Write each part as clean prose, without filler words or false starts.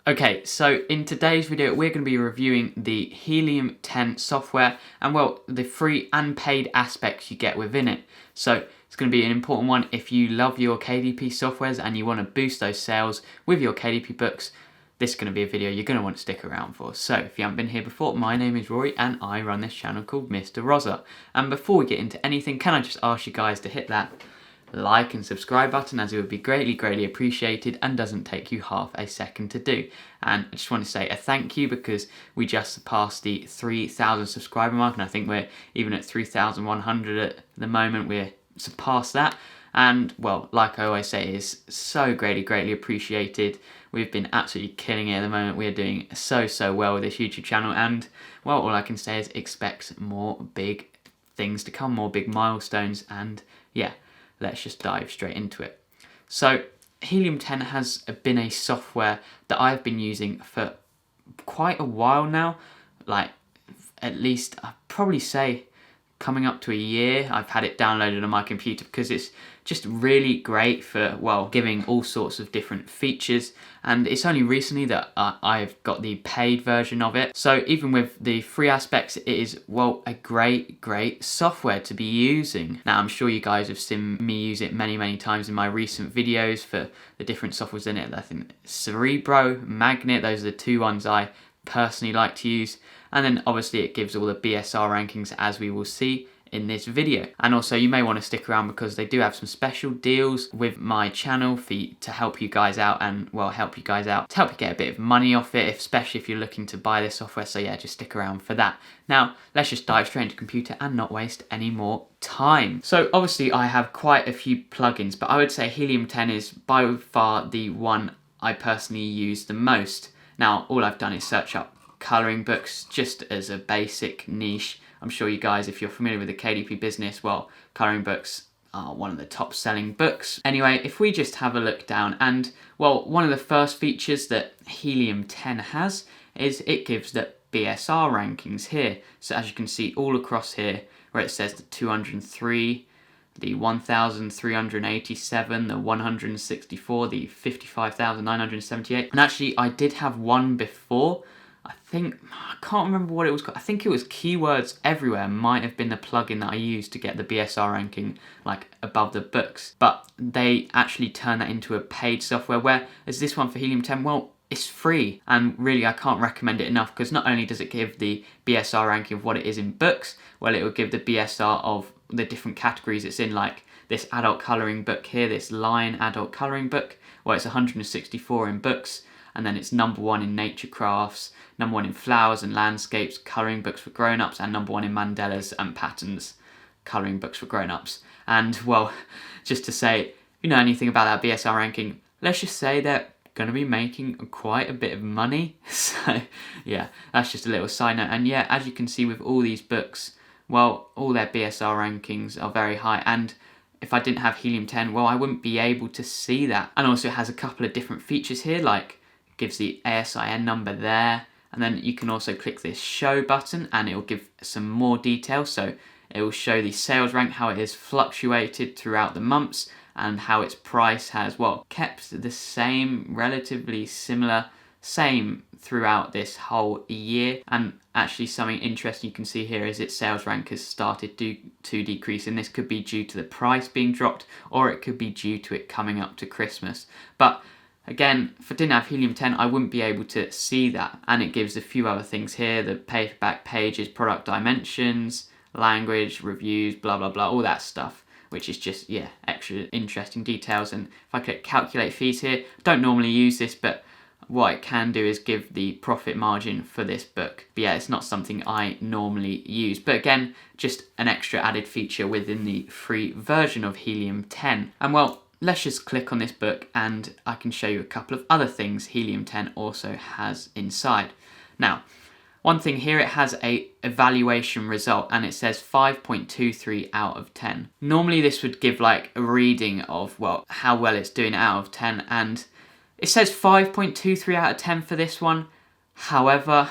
Okay, so in today's video we're going to be reviewing the Helium 10 software and well, the free and paid aspects you get within it. So it's going to be an important one if you love your KDP softwares and you want to boost those sales with your KDP books. This is going to be a video you're going to want to stick around for. So if you haven't been here before, my name is Rory and I run this channel called Mr. Rosa. And before we get into anything, can I just ask you guys to hit that like and subscribe button, as it would be greatly appreciated and doesn't take you half a second to do. And I just want to say a thank you because we just surpassed the 3,000 subscriber mark, and I think we're even at 3,100 at the moment. We're surpassed that, and well, like I always say, is so greatly appreciated. We've been absolutely killing it at the moment. We're doing so well with this YouTube channel, and well, all I can say is expect more big things to come, more big milestones, and yeah, let's just dive straight into it. So Helium 10 has been a software that I've been using for quite a while now, like at least I'd probably say coming up to a year. I've had it downloaded on my computer because it's just really great for, well, giving all sorts of different features, and it's only recently that I've got the paid version of it. So even with the free aspects, it is, well, a great software to be using. Now I'm sure you guys have seen me use it many times in my recent videos for the different softwares in it. I think Cerebro, Magnet, those are the two ones I personally like to use. And then obviously it gives all the BSR rankings, as we will see in this video. And also you may want to stick around because they do have some special deals with my channel to help you guys out, and well, help you guys out to help you get a bit of money off it, especially if you're looking to buy this software. So yeah, just stick around for that. Now let's just dive straight into computer and not waste any more time. So obviously I have quite a few plugins, but I would say Helium 10 is by far the one I personally use the most. Now all I've done is search up colouring books just as a basic niche. I'm sure you guys, if you're familiar with the KDP business, well, colouring books are one of the top selling books. Anyway, if we just have a look down, and well, one of the first features that Helium 10 has is it gives the BSR rankings here. So as you can see all across here where it says the 203, the 1,387, the 164, the 55,978. And actually I did have one before. I can't remember what it was called. I think it was Keywords Everywhere might have been the plugin that I used to get the BSR ranking like above the books. But they actually turned that into a paid software, whereas this one for Helium 10, well, it's free. And really I can't recommend it enough because not only does it give the BSR ranking of what it is in books, well, it will give the BSR of the different categories it's in, like this adult colouring book here, this Lion adult colouring book, well, it's 164 in books. And then it's #1 in nature crafts, #1 in flowers and landscapes, colouring books for grown-ups, and #1 in mandalas and patterns, colouring books for grown-ups. And well, just to say, if you know anything about that BSR ranking, let's just say they're going to be making quite a bit of money. So yeah, that's just a little side note. And yeah, as you can see with all these books, well, all their BSR rankings are very high, and if I didn't have Helium 10, well, I wouldn't be able to see that. And also it has a couple of different features here, like gives the ASIN number there, and then you can also click this show button and it will give some more detail. So it will show the sales rank, how it has fluctuated throughout the months, and how its price has, well, kept the same, relatively similar, same throughout this whole year. And actually something interesting you can see here is its sales rank has started to decrease, and this could be due to the price being dropped, or it could be due to it coming up to Christmas. But again, if I didn't have Helium 10, I wouldn't be able to see that. And it gives a few other things here, the paperback pages, product dimensions, language, reviews, blah, all that stuff, which is just, yeah, extra interesting details. And if I click calculate fees here, I don't normally use this, but what it can do is give the profit margin for this book. But yeah, it's not something I normally use. But again, just an extra added feature within the free version of Helium 10. And well, let's just click on this book and I can show you a couple of other things Helium 10 also has inside. Now, one thing here, it has a evaluation result and it says 5.23 out of 10. Normally this would give like a reading of, well, how well it's doing out of 10, and it says 5.23 out of 10 for this one. However,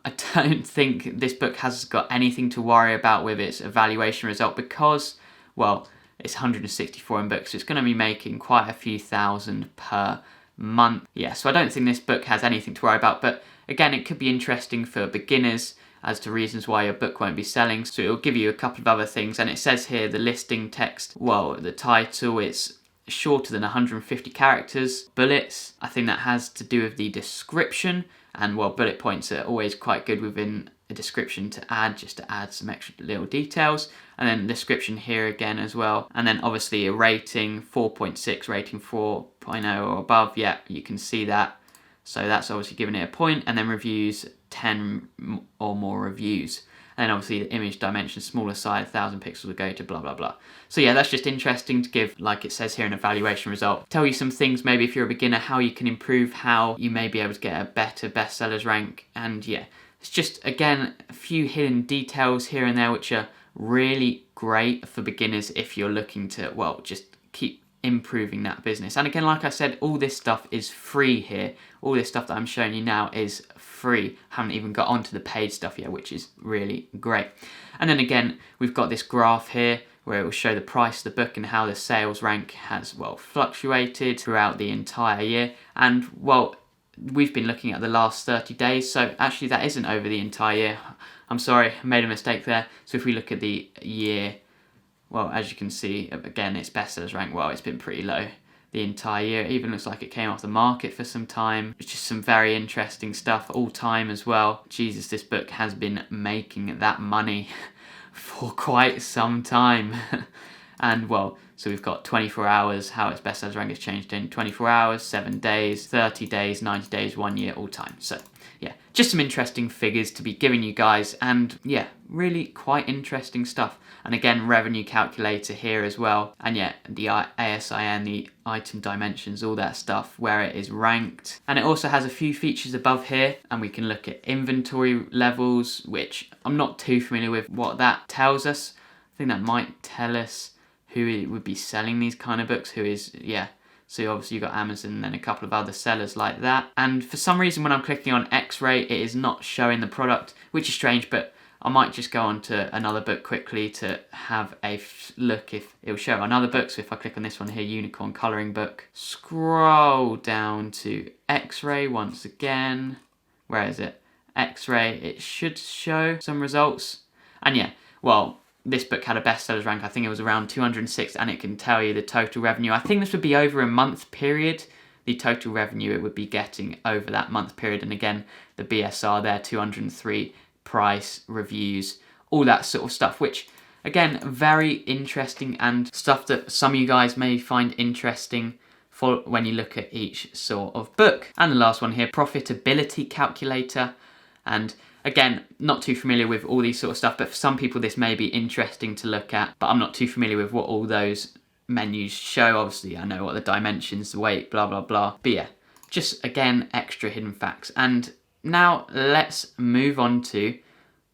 I don't think this book has got anything to worry about with its evaluation result because, well, it's 164 in books, so it's going to be making quite a few thousand per month. Yeah, so I don't think this book has anything to worry about, but again, it could be interesting for beginners as to reasons why your book won't be selling. So it'll give you a couple of other things, and it says here the listing text, well, the title, it's shorter than 150 characters. Bullets, I think that has to do with the description, and well, bullet points are always quite good within a description to add, just to add some extra little details. And then description here again as well, and then obviously a rating 4.6, rating 4.0 or above. Yeah, you can see that, so that's obviously giving it a point. And then reviews, 10 or more reviews. And then obviously the image dimension, smaller size, 1000 pixels will go to blah blah blah. So yeah, that's just interesting to give, like it says here, an evaluation result. Tell you some things maybe if you're a beginner, how you can improve, how you may be able to get a better bestsellers rank. And yeah, it's just, again, a few hidden details here and there which are really great for beginners if you're looking to, well, just keep improving that business. And again, like I said, all this stuff is free here. All this stuff that I'm showing you now is free. Haven't even got onto the paid stuff yet, which is really great. And then again, we've got this graph here where it will show the price of the book and how the sales rank has, well, fluctuated throughout the entire year. And well, we've been looking at the last 30 days, so actually that isn't over the entire year. I'm sorry, I made a mistake there. So if we look at the year, well, as you can see, again, its bestsellers rank, well, it's been pretty low the entire year. It even looks like it came off the market for some time. It's just some very interesting stuff, all time as well. Jesus, this book has been making that money for quite some time. And well, so we've got 24 hours, how its bestsellers rank has changed in 24 hours, 7 days, 30 days, 90 days, 1 year, all time. So yeah, just some interesting figures to be giving you guys, and yeah, really quite interesting stuff. And again, revenue calculator here as well. And yeah, the ASIN, the item dimensions, all that stuff, where it is ranked. And it also has a few features above here, and we can look at inventory levels, which I'm not too familiar with what that tells us. I think that might tell us who would be selling these kind of books, who is, yeah. So obviously you've got Amazon and then a couple of other sellers like that. And for some reason when I'm clicking on X-ray, it is not showing the product, which is strange, but I might just go on to another book quickly to have a look if it will show another book. So if I click on this one here, Unicorn Colouring Book, scroll down to X-ray once again. Where is it? X-ray, it should show some results. And yeah, well, this book had a bestsellers rank, I think it was around 206, and it can tell you the total revenue. I think this would be over a month period, the total revenue it would be getting over that month period. And again, the BSR there, 203, price, reviews, all that sort of stuff, which again, very interesting and stuff that some of you guys may find interesting for when you look at each sort of book. And the last one here, profitability calculator. And again, not too familiar with all these sort of stuff, but for some people this may be interesting to look at, but I'm not too familiar with what all those menus show. Obviously, I know what the dimensions, the weight, blah, blah, blah. But yeah, just again, extra hidden facts. And now let's move on to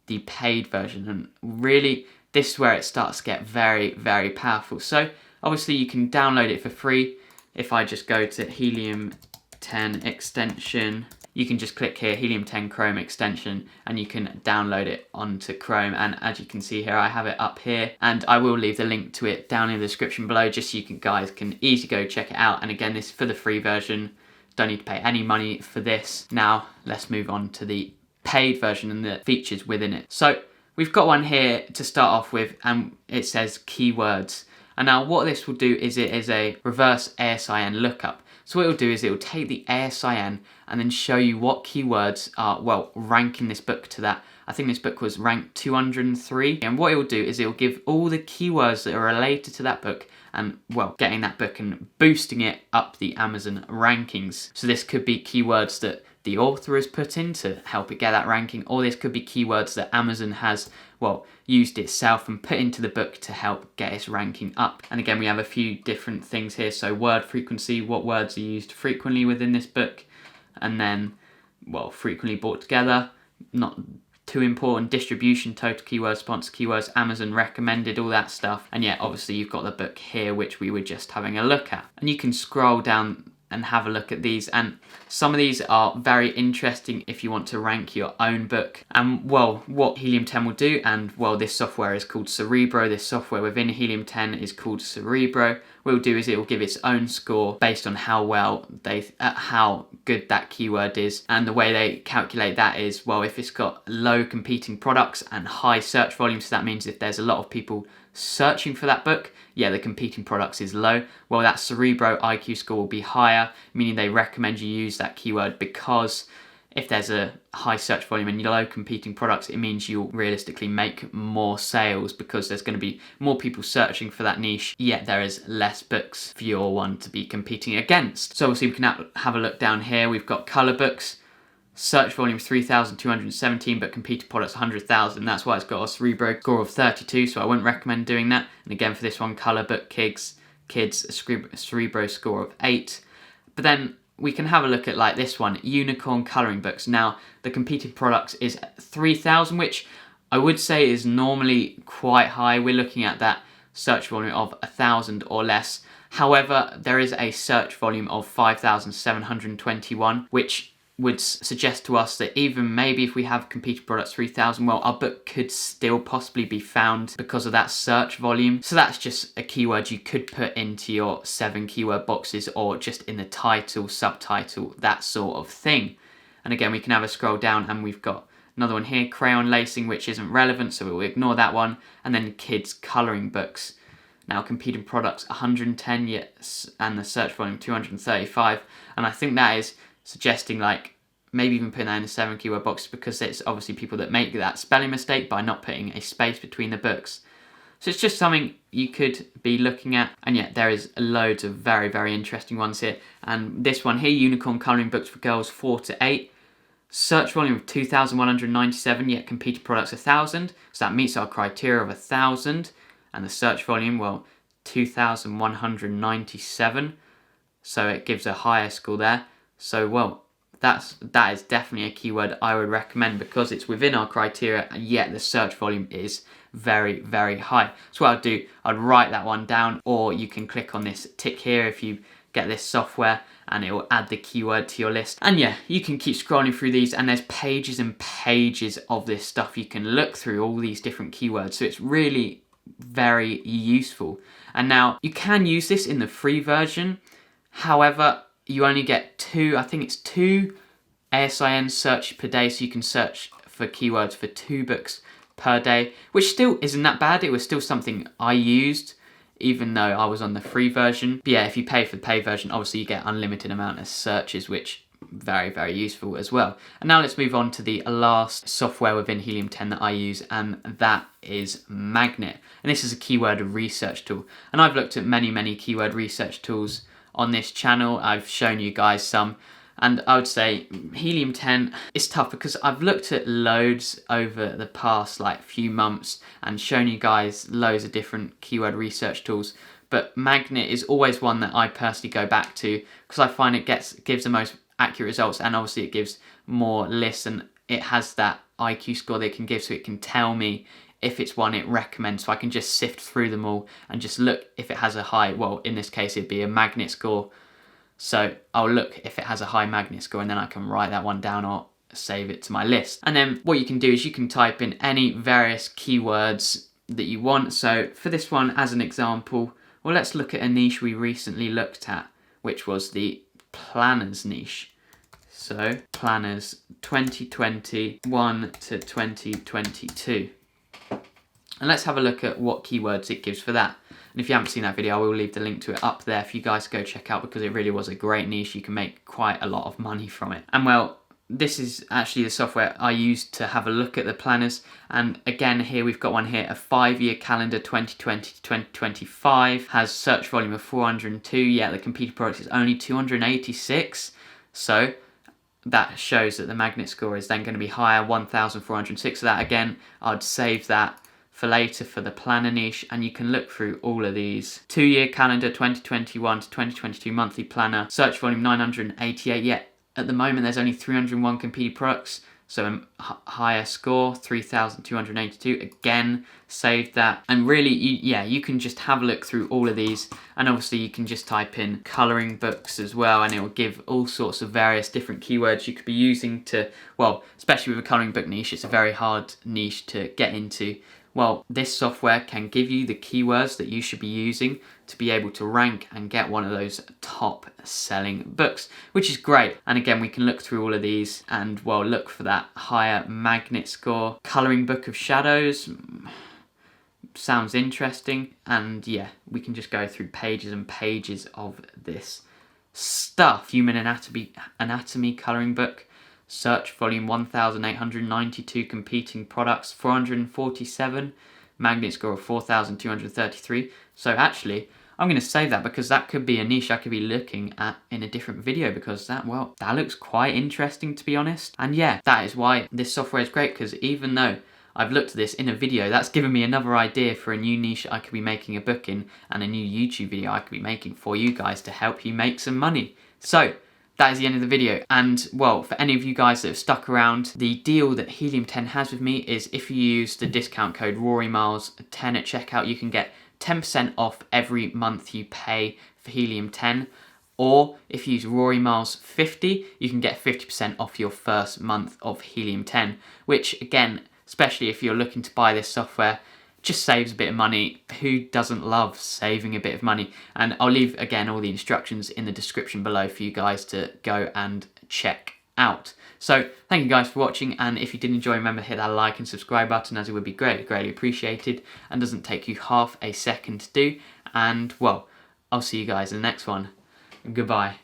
the paid version. And really, this is where it starts to get very, very powerful. So obviously you can download it for free. If I just go to Helium 10 extension, you can just click here, Helium 10 Chrome extension, and you can download it onto Chrome. And as you can see here, I have it up here, and I will leave the link to it down in the description below, just so you guys can easily go check it out. And again, this is for the free version. Don't need to pay any money for this. Now, let's move on to the paid version and the features within it. So we've got one here to start off with, and it says keywords. And now what this will do is it is a reverse ASIN lookup. So what it will do is it will take the ASIN and then show you what keywords are, well, ranking this book to that. I think this book was ranked 203. And what it will do is it will give all the keywords that are related to that book and, well, getting that book and boosting it up the Amazon rankings. So this could be keywords that the author has put in to help it get that ranking, or this could be keywords that Amazon has, well, used itself and put into the book to help get its ranking up. And again, we have a few different things here. So word frequency, what words are used frequently within this book, and then, well, frequently bought together, not too important, distribution, total keywords, sponsor keywords, Amazon recommended, all that stuff. And yeah, obviously you've got the book here, which we were just having a look at. And you can scroll down and have a look at these, and some of these are very interesting if you want to rank your own book. And well, what Helium 10 will do, and well, this software is called Cerebro, this software within Helium 10 is called Cerebro. What it'll do is it will give its own score based on how good that keyword is, and the way they calculate that is, well, if it's got low competing products and high search volume, so that means if there's a lot of people searching for that book, yeah, the competing products is low, well, that Cerebro IQ score will be higher, meaning they recommend you use that keyword, because if there's a high search volume and low competing products, it means you'll realistically make more sales because there's going to be more people searching for that niche, yet there is less books for your one to be competing against. So obviously we can have a look down here. We've got colour books. Search volume 3,217, but competing products 100,000. That's why it's got a Cerebro score of 32, so I wouldn't recommend doing that. And again, for this one, colour book kids, a Cerebro score of 8. But then we can have a look at like this one, unicorn colouring books. Now, the competing products is 3,000, which I would say is normally quite high. We're looking at that search volume of 1,000 or less. However, there is a search volume of 5,721, which would suggest to us that even maybe if we have competing products 3,000, well, our book could still possibly be found because of that search volume. So that's just a keyword you could put into your 7 keyword boxes, or just in the title, subtitle, that sort of thing. And again, we can have a scroll down and we've got another one here, crayon lacing, which isn't relevant, so we'll ignore that one. And then kids colouring books. Now, competing products 110, yes, and the search volume 235. And I think that is suggesting like maybe even putting that in a 7 keyword box, because it's obviously people that make that spelling mistake by not putting a space between the books. So it's just something you could be looking at, and yet there is loads of very, very interesting ones here. And this one here, unicorn colouring books for girls 4 to 8, search volume of 2,197, yet competing products 1,000, so that meets our criteria of 1,000, and the search volume, well, 2,197, so it gives a higher score there. So, well, that is definitely a keyword I would recommend because it's within our criteria, and yet the search volume is very, very high. So what I'd do, I'd write that one down, or you can click on this tick here if you get this software, and it will add the keyword to your list. And yeah, you can keep scrolling through these, and there's pages and pages of this stuff. You can look through all these different keywords, so it's really very useful. And now you can use this in the free version, however, you only get 2 ASIN search per day, so you can search for keywords for 2 books per day, which still isn't that bad. It was still something I used, even though I was on the free version. But yeah, if you pay for the paid version, obviously you get unlimited amount of searches, which very, very useful as well. And now let's move on to the last software within Helium 10 that I use, and that is Magnet. And this is a keyword research tool. And I've looked at many, many keyword research tools on this channel. I've shown you guys some, and I would say Helium 10 is tough because I've looked at loads over the past like few months and shown you guys loads of different keyword research tools, but Magnet is always one that I personally go back to because I find it gives the most accurate results, and obviously it gives more lists, and it has that IQ score they can give, so it can tell me if it's one it recommends, so I can just sift through them all and just look if it has a high, well, in this case it'd be a Magnet score, so I'll look if it has a high Magnet score, and then I can write that one down or save it to my list. And then what you can do is you can type in any various keywords that you want. So for this one, as an example, well, let's look at a niche we recently looked at, which was the planners niche. So planners 2021 to 2022. And let's have a look at what keywords it gives for that. And if you haven't seen that video, I will leave the link to it up there for you guys to go check out, because it really was a great niche. You can make quite a lot of money from it. And well, this is actually the software I used to have a look at the planners. And again, here we've got one here, a 5-year calendar 2020 to 2025, has search volume of 402, yet the competing product is only 286. So that shows that the Magnet score is then going to be higher, 1,406. So that, again, I'd save that for later for the planner niche, and you can look through all of these. 2-year calendar 2021 to 2022 monthly planner, search volume 988, yet at the moment there's only 301 competing products, So higher score, 3,282, again, saved that. And really, you can just have a look through all of these, and obviously you can just type in colouring books as well, and it will give all sorts of various different keywords you could be using to, well, especially with a colouring book niche, it's a very hard niche to get into. Well, this software can give you the keywords that you should be using to be able to rank and get one of those top selling books, which is great. And again, we can look through all of these and, well, look for that higher magnet score. Colouring Book of Shadows sounds interesting, and yeah, we can just go through pages and pages of this stuff. Human Anatomy colouring book. Search volume 1,892 competing products, 447, magnet score of 4,233. So actually, I'm going to save that because that could be a niche I could be looking at in a different video, because that looks quite interesting, to be honest. And yeah, that is why this software is great, because even though I've looked at this in a video, that's given me another idea for a new niche I could be making a book in, and a new YouTube video I could be making for you guys to help you make some money. So that is the end of the video, and well, for any of you guys that have stuck around, the deal that Helium 10 has with me is if you use the discount code RoryMiles10 at checkout, you can get 10% off every month you pay for Helium 10, or if you use RoryMiles50, you can get 50% off your first month of Helium 10, which again, especially if you're looking to buy this software, just saves a bit of money. Who doesn't love saving a bit of money? And I'll leave again all the instructions in the description below for you guys to go and check out. So thank you guys for watching, and if you did enjoy, remember to hit that like and subscribe button, as it would be greatly appreciated and doesn't take you half a second to do. And well, I'll see you guys in the next one. Goodbye.